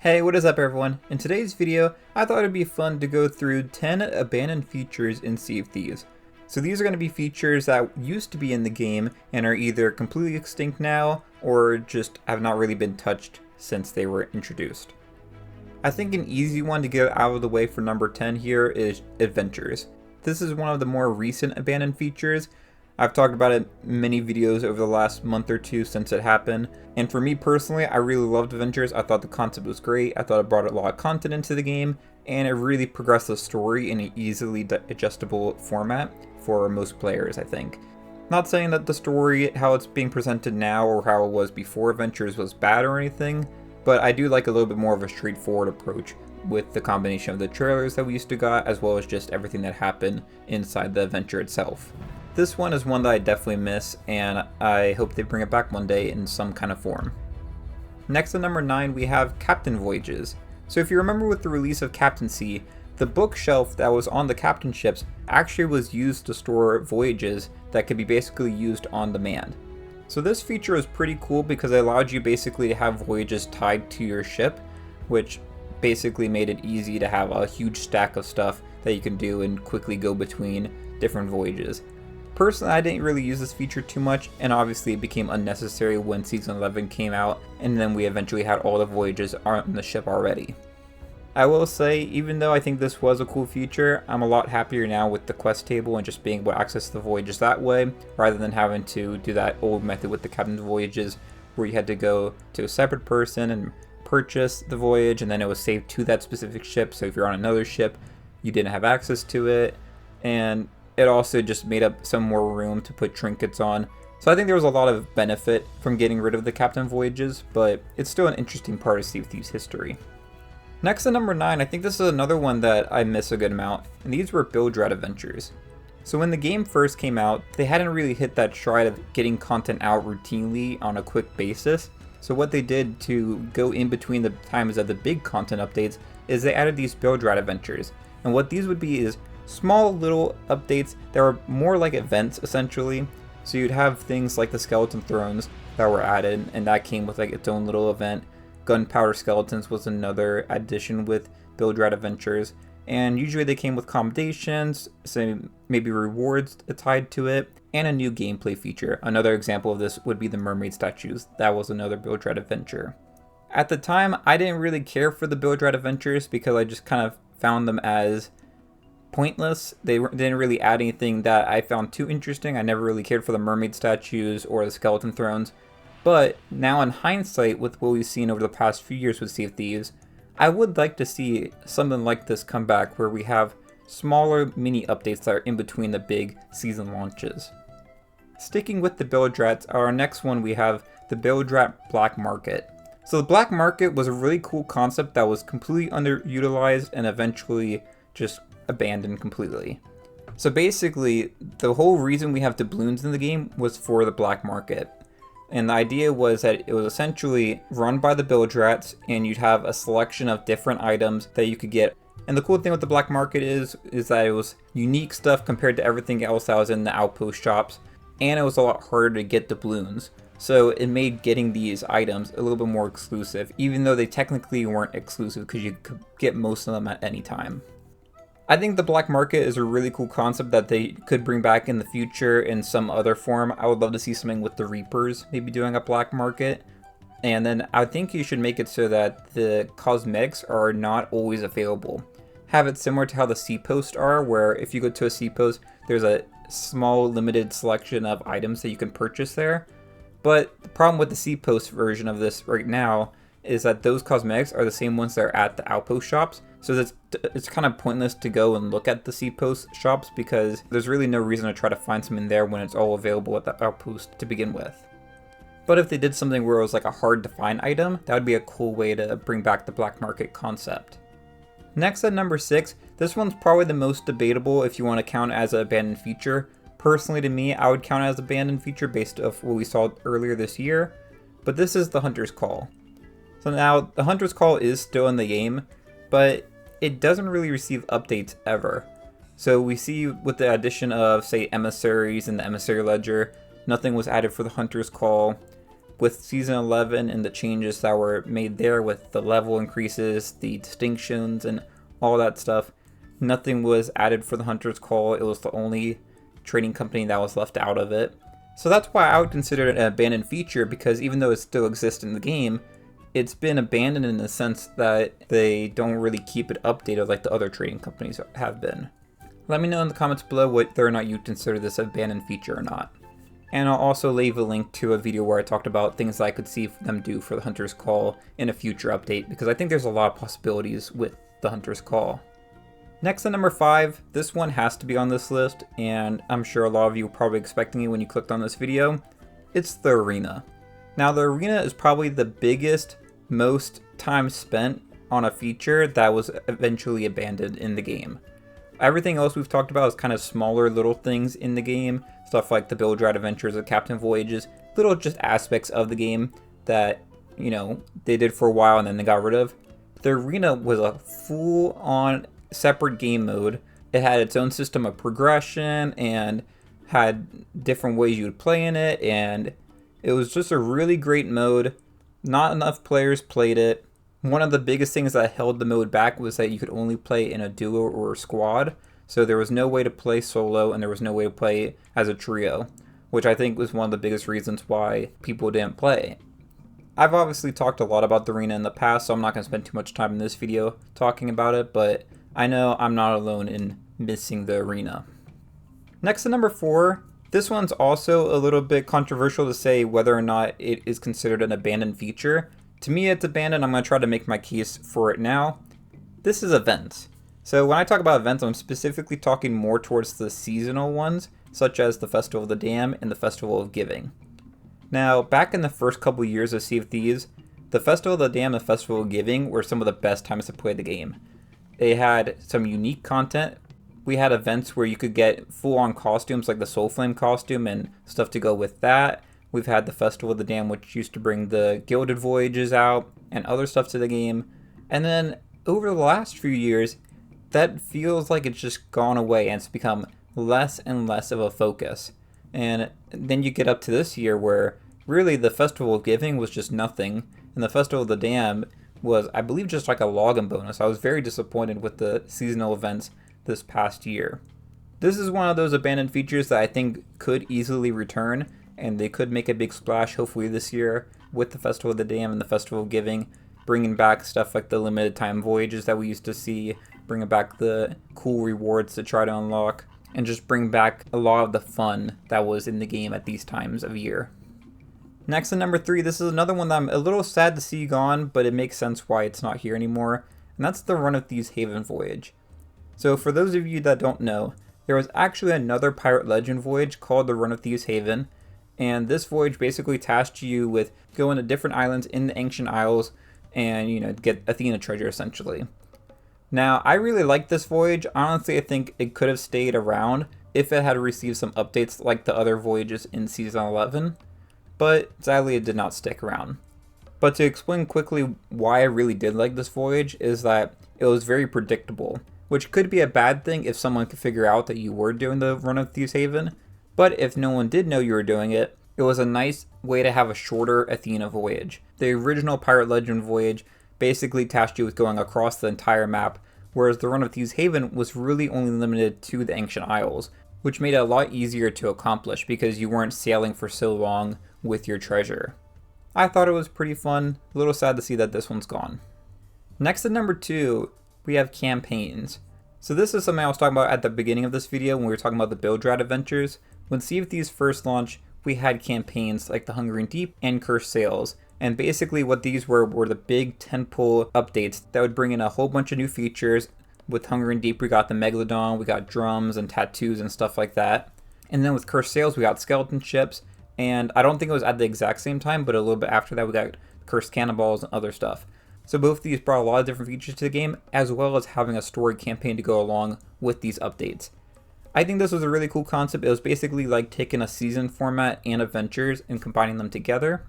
Hey, what is up everyone? In today's video, I thought it'd be fun to go through 10 abandoned features in Sea of Thieves. So these are going to be features that used to be in the game and are either completely extinct now or just have not really been touched since they were introduced. I think an easy one to get out of the way for number 10 here is Adventures. This is one of the more recent abandoned features. I've talked about it in many videos over the last month or two since it happened, and for me personally, I really loved Adventures. I thought the concept was great, I thought it brought a lot of content into the game, and it really progressed the story in an easily digestible format for most players, I think. Not saying that the story, how it's being presented now or how it was before Adventures was bad or anything, but I do like a little bit more of a straightforward approach with the combination of the trailers that we used to got as well as just everything that happened inside the adventure itself. This one is one that I definitely miss, and I hope they bring it back one day in some kind of form. Next at number 9 we have Captain Voyages. So if you remember with the release of Captaincy, the bookshelf that was on the captain ships actually was used to store Voyages that could be basically used on demand. So this feature was pretty cool because it allowed you basically to have Voyages tied to your ship, which basically made it easy to have a huge stack of stuff that you can do and quickly go between different voyages. Personally, I didn't really use this feature too much, and obviously it became unnecessary when Season 11 came out, and then we eventually had all the voyages on the ship already. I will say, even though I think this was a cool feature, I'm a lot happier now with the quest table and just being able to access the voyages that way, rather than having to do that old method with the Captain's Voyages, where you had to go to a separate person and purchase the voyage, and then it was saved to that specific ship, so if you're on another ship, you didn't have access to it, and it also just made up some more room to put trinkets on. So I think there was a lot of benefit from getting rid of the Captain Voyages, but it's still an interesting part of Sea of Thieves history. Next at number 9, I think this is another one that I miss a good amount, and these were build rat adventures. So when the game first came out, they hadn't really hit that stride of getting content out routinely on a quick basis. So what they did to go in between the times of the big content updates is they added these build rat adventures. And what these would be is small little updates that were more like events essentially. So you'd have things like the skeleton thrones that were added, and that came with like its own little event. Gunpowder skeletons was another addition with build rat adventures, and usually they came with commendations, so maybe rewards tied to it, and a new gameplay feature. Another example of this would be the mermaid statues. That was another build rat adventure. At the time, I didn't really care for the build rat adventures because I just kind of found them as pointless. They didn't really add anything that I found too interesting. I never really cared for the mermaid statues or the skeleton thrones. But now in hindsight, with what we've seen over the past few years with Sea of Thieves, I would like to see something like this come back where we have smaller mini updates that are in between the big season launches. Sticking with the build rats, our next one we have the build rat black market. So the black market was a really cool concept that was completely underutilized and eventually just abandoned completely. So basically, the whole reason we have doubloons in the game was for the black market. And the idea was that it was essentially run by the build rats, and you'd have a selection of different items that you could get. And the cool thing with the black market is that it was unique stuff compared to everything else that was in the outpost shops, and it was a lot harder to get doubloons. So it made getting these items a little bit more exclusive, even though they technically weren't exclusive because you could get most of them at any time. I think the black market is a really cool concept that they could bring back in the future in some other form. I would love to see something with the Reapers, maybe doing a black market. And then I think you should make it so that the cosmetics are not always available. Have it similar to how the sea posts are, where if you go to a sea post, there's a small limited selection of items that you can purchase there. But the problem with the sea post version of this right now is that those cosmetics are the same ones that are at the outpost shops. So it's kind of pointless to go and look at the sea post shops because there's really no reason to try to find something there when it's all available at the outpost to begin with. But if they did something where it was like a hard to find item, that would be a cool way to bring back the black market concept. Next at number 6, this one's probably the most debatable if you want to count it as an abandoned feature. Personally, to me, I would count it as an abandoned feature based off what we saw earlier this year, but this is the Hunter's Call. So now, the Hunter's Call is still in the game, but it doesn't really receive updates ever. So we see with the addition of, say, emissaries in the emissary ledger, nothing was added for the Hunter's Call. with Season 11 and the changes that were made there with the level increases, the distinctions, and all that stuff, nothing was added for the Hunter's Call. It was the only trading company that was left out of it. So that's why I would consider it an abandoned feature, because even though it still exists in the game, it's been abandoned in the sense that they don't really keep it updated like the other trading companies have been. Let me know in the comments below whether or not you consider this an abandoned feature or not. And I'll also leave a link to a video where I talked about things that I could see them do for the Hunter's Call in a future update, because I think there's a lot of possibilities with the Hunter's Call. Next at number 5, this one has to be on this list, and I'm sure a lot of you were probably expecting it when you clicked on this video. It's the Arena. Now the Arena is probably the biggest, most time spent on a feature that was eventually abandoned in the game. Everything else we've talked about is kind of smaller little things in the game, stuff like the Bilge Rat Adventures of Captain Voyages, little just aspects of the game that, you know, they did for a while and then they got rid of. The Arena was a full-on separate game mode. It had its own system of progression and had different ways you would play in it, and it was just a really great mode. Not enough players played it. One of the biggest things that held the mode back was that you could only play in a duo or a squad, so there was no way to play solo and there was no way to play as a trio, which I think was one of the biggest reasons why people didn't play. I've obviously talked a lot about the Arena in the past, so I'm not going to spend too much time in this video talking about it, but I know I'm not alone in missing the Arena. Next to number 4, this one's also a little bit controversial to say whether or not it is considered an abandoned feature. To me, it's abandoned. I'm going to try to make my case for it now. This is events. So when I talk about events, I'm specifically talking more towards the seasonal ones, such as the Festival of the Dam and the Festival of Giving. Now, back in the first couple years of Sea of Thieves, the Festival of the Dam and the Festival of Giving were some of the best times to play the game. They had some unique content. We had events where you could get full-on costumes like the Soul Flame costume and stuff to go with that. We've had the Festival of the Dam, which used to bring the Gilded Voyages out and other stuff to the game. And then over the last few years, that feels like it's just gone away and it's become less and less of a focus. And then you get up to this year where really the Festival of Giving was just nothing, and the Festival of the Dam was, I believe, just like a login bonus. I was very disappointed with the seasonal events this past year. This is one of those abandoned features that I think could easily return, and they could make a big splash hopefully this year with the Festival of the Dam and the Festival of Giving, bringing back stuff like the limited time voyages that we used to see, bringing back the cool rewards to try to unlock, and just bring back a lot of the fun that was in the game at these times of year. Next, at number 3, this is another one that I'm a little sad to see gone, but it makes sense why it's not here anymore, and that's the Run of Thieves Haven voyage. So for those of you that don't know, there was actually another Pirate Legend voyage called the Run of Thieves Haven, and this voyage basically tasked you with going to different islands in the Ancient Isles and, you know, get Athena treasure essentially. Now, I really like this voyage. Honestly, I think it could have stayed around if it had received some updates like the other voyages in Season 11, but sadly it did not stick around. But to explain quickly why I really did like this voyage is that it was very predictable, which could be a bad thing if someone could figure out that you were doing the Run of Thieves Haven, but if no one did know you were doing it, it was a nice way to have a shorter Athena voyage. The original Pirate Legend voyage basically tasked you with going across the entire map, whereas the Run of Thieves Haven was really only limited to the Ancient Isles, which made it a lot easier to accomplish because you weren't sailing for so long with your treasure. I thought it was pretty fun, a little sad to see that this one's gone. Next at number 2, we have campaigns. So this is something I was talking about at the beginning of this video when we were talking about the Bilge Rat Adventures. When Sea of Thieves first launched, we had campaigns like the Hungering Deep and Cursed Sails. And basically what these were the big tentpole updates that would bring in a whole bunch of new features. With Hungering Deep, we got the Megalodon, we got drums and tattoos and stuff like that. And then with Cursed Sails, we got skeleton ships. And I don't think it was at the exact same time, but a little bit after that, we got Cursed Cannonballs and other stuff. So both of these brought a lot of different features to the game, as well as having a story campaign to go along with these updates. I think this was a really cool concept. It was basically like taking a season format and adventures and combining them together.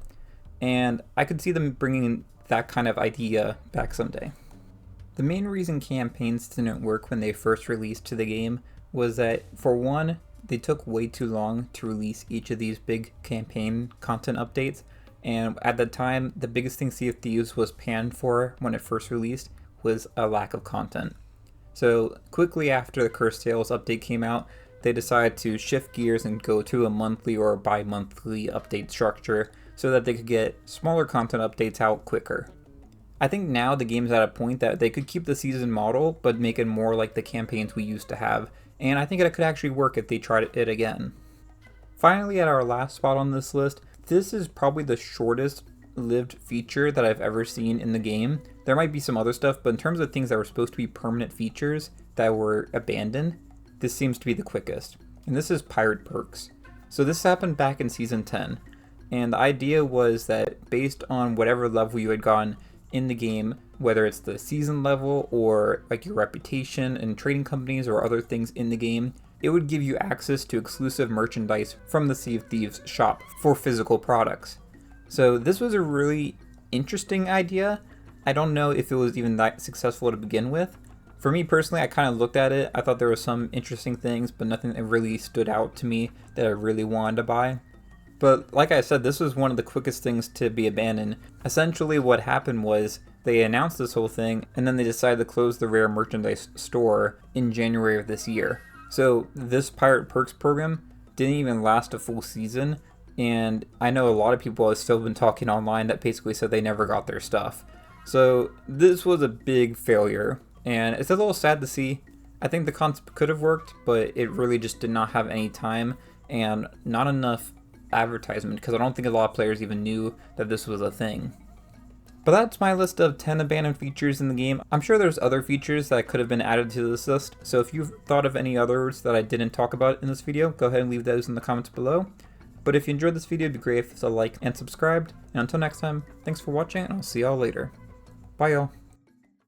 And I could see them bringing that kind of idea back someday. The main reason campaigns didn't work when they first released to the game was that, for one, they took way too long to release each of these big campaign content updates. And at the time, the biggest thing Sea of Thieves was panned for when it first released was a lack of content. So quickly after the Cursed Tales update came out, they decided to shift gears and go to a monthly or bi-monthly update structure so that they could get smaller content updates out quicker. I think now the game's at a point that they could keep the season model, but make it more like the campaigns we used to have, and I think it could actually work if they tried it again. Finally, at our last spot on this list, this is probably the shortest lived feature that I've ever seen in the game. There might be some other stuff, but in terms of things that were supposed to be permanent features that were abandoned, this seems to be the quickest. And this is pirate perks. So this happened back in Season 10, and the idea was that based on whatever level you had gotten in the game, whether it's the season level or like your reputation in trading companies or other things in the game, it would give you access to exclusive merchandise from the Sea of Thieves shop for physical products. So this was a really interesting idea. I don't know if it was even that successful to begin with. For me personally, I kind of looked at it. I thought there were some interesting things, but nothing that really stood out to me that I really wanted to buy. But like I said, this was one of the quickest things to be abandoned. Essentially what happened was they announced this whole thing and then they decided to close the rare merchandise store in January of this year. So this Pirate Perks program didn't even last a full season, and I know a lot of people have still been talking online that basically said they never got their stuff. So this was a big failure, and it's a little sad to see. I think the concept could have worked, but it really just did not have any time and not enough advertisement, because I don't think a lot of players even knew that this was a thing. But that's my list of 10 abandoned features in the game. I'm sure there's other features that could have been added to this list, so if you've thought of any others that I didn't talk about in this video, go ahead and leave those in the comments below. But if you enjoyed this video, it'd be great if it's a like and subscribed. And until next time, thanks for watching, and I'll see y'all later. Bye y'all.